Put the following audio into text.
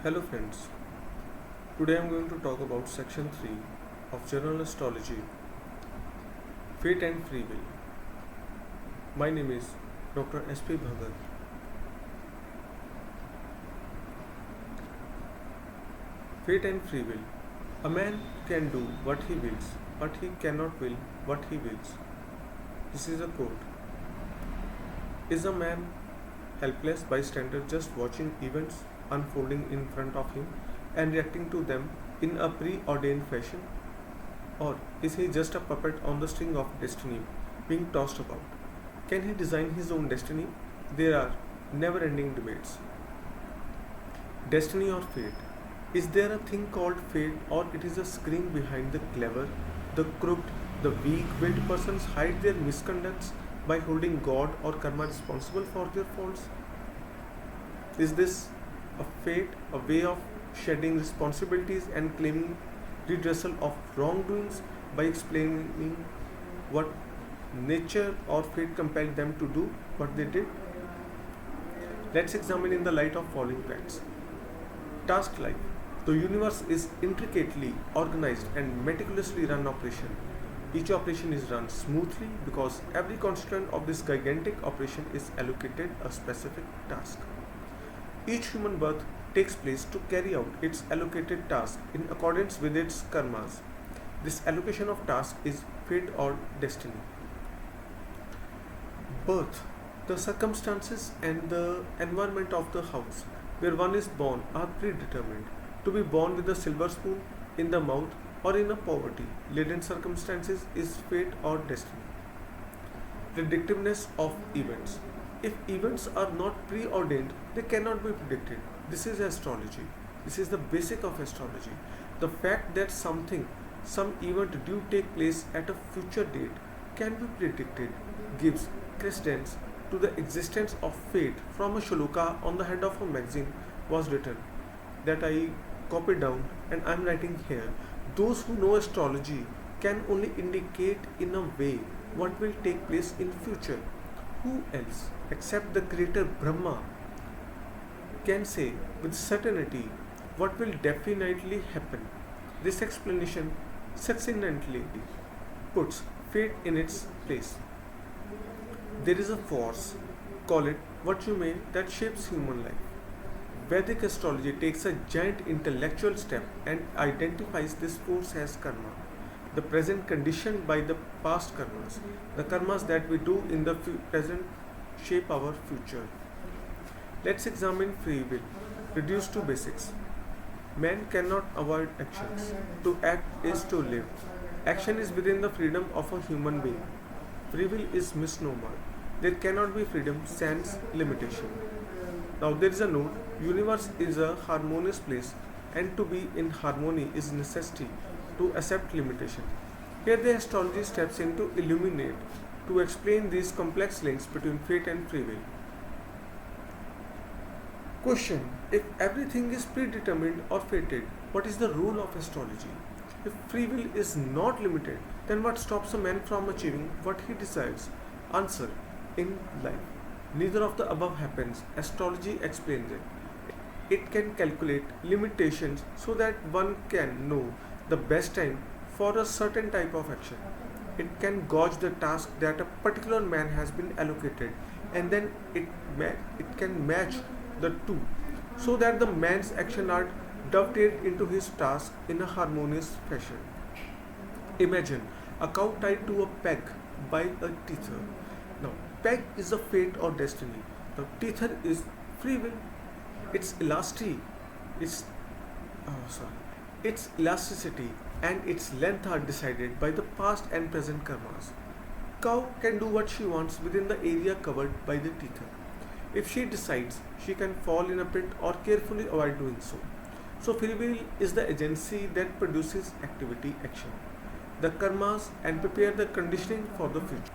Hello friends, today I am going to talk about section 3 of General Astrology, Fate and Free Will. My name is Dr. S.P. Bhagat. Fate and Free Will. A man can do what he wills, but he cannot will what he wills. This is a quote. Is a man helpless bystander just watching events unfolding in front of him and reacting to them in a preordained fashion? Or is he just a puppet on the string of destiny being tossed about? Can he design his own destiny? There are never ending debates. Destiny or fate? Is there a thing called fate, or it is a screen behind the clever, the crooked, the weak-willed persons hide their misconducts by holding God or karma responsible for their faults? Is this a fate, a way of shedding responsibilities and claiming redressal of wrongdoings by explaining what nature or fate compelled them to do what they did? Let's examine in the light of following facts. Task life. The universe is intricately organized and meticulously run operation. Each operation is run smoothly because every constituent of this gigantic operation is allocated a specific task. Each human birth takes place to carry out its allocated task in accordance with its karmas. This allocation of task is fate or destiny. Birth. The circumstances and the environment of the house where one is born are predetermined. To be born with a silver spoon in the mouth or in a poverty-laden circumstances is fate or destiny. Predictiveness of events. If events are not preordained, they cannot be predicted. This is astrology. This is the basic of astrology. The fact that some event do take place at a future date can be predicted gives credence to the existence of fate. From a shloka on the head of a magazine was written that I copied down and I am writing here. Those who know astrology can only indicate in a way what will take place in future. Who else except the creator Brahma can say with certainty what will definitely happen? This explanation succinctly puts fate in its place. There is a force, call it what you may, that shapes human life. Vedic astrology takes a giant intellectual step and identifies this force as karma, the present conditioned by the past karmas. The karmas that we do in the present shape our future. Let's examine free will, reduced to basics. Man cannot avoid actions. To act is to live. Action is within the freedom of a human being. Free will is misnomer. There cannot be freedom sans limitation. Now there is a note, universe is a harmonious place and to be in harmony is necessity to accept limitation. Here the astrology steps in to illuminate, to explain these complex links between fate and free will. Question: if everything is predetermined or fated, what is the rule of astrology? If free will is not limited, then what stops a man from achieving what he desires? Answer: in life. Neither of the above happens. Astrology explains it. It can calculate limitations so that one can know the best time for a certain type of action. It can gauge the task that a particular man has been allocated, and then it can match the two so that the man's action are dovetailed into his task in a harmonious fashion. Imagine a cow tied to a peg by a teether. Now, peg is a fate or destiny. The teether is free will. Its elasticity and its length are decided by the past and present karmas. Cow can do what she wants within the area covered by the teether. If she decides, she can fall in a pit or carefully avoid doing so. So free will is the agency that produces action, the karmas, and prepare the conditioning for the future.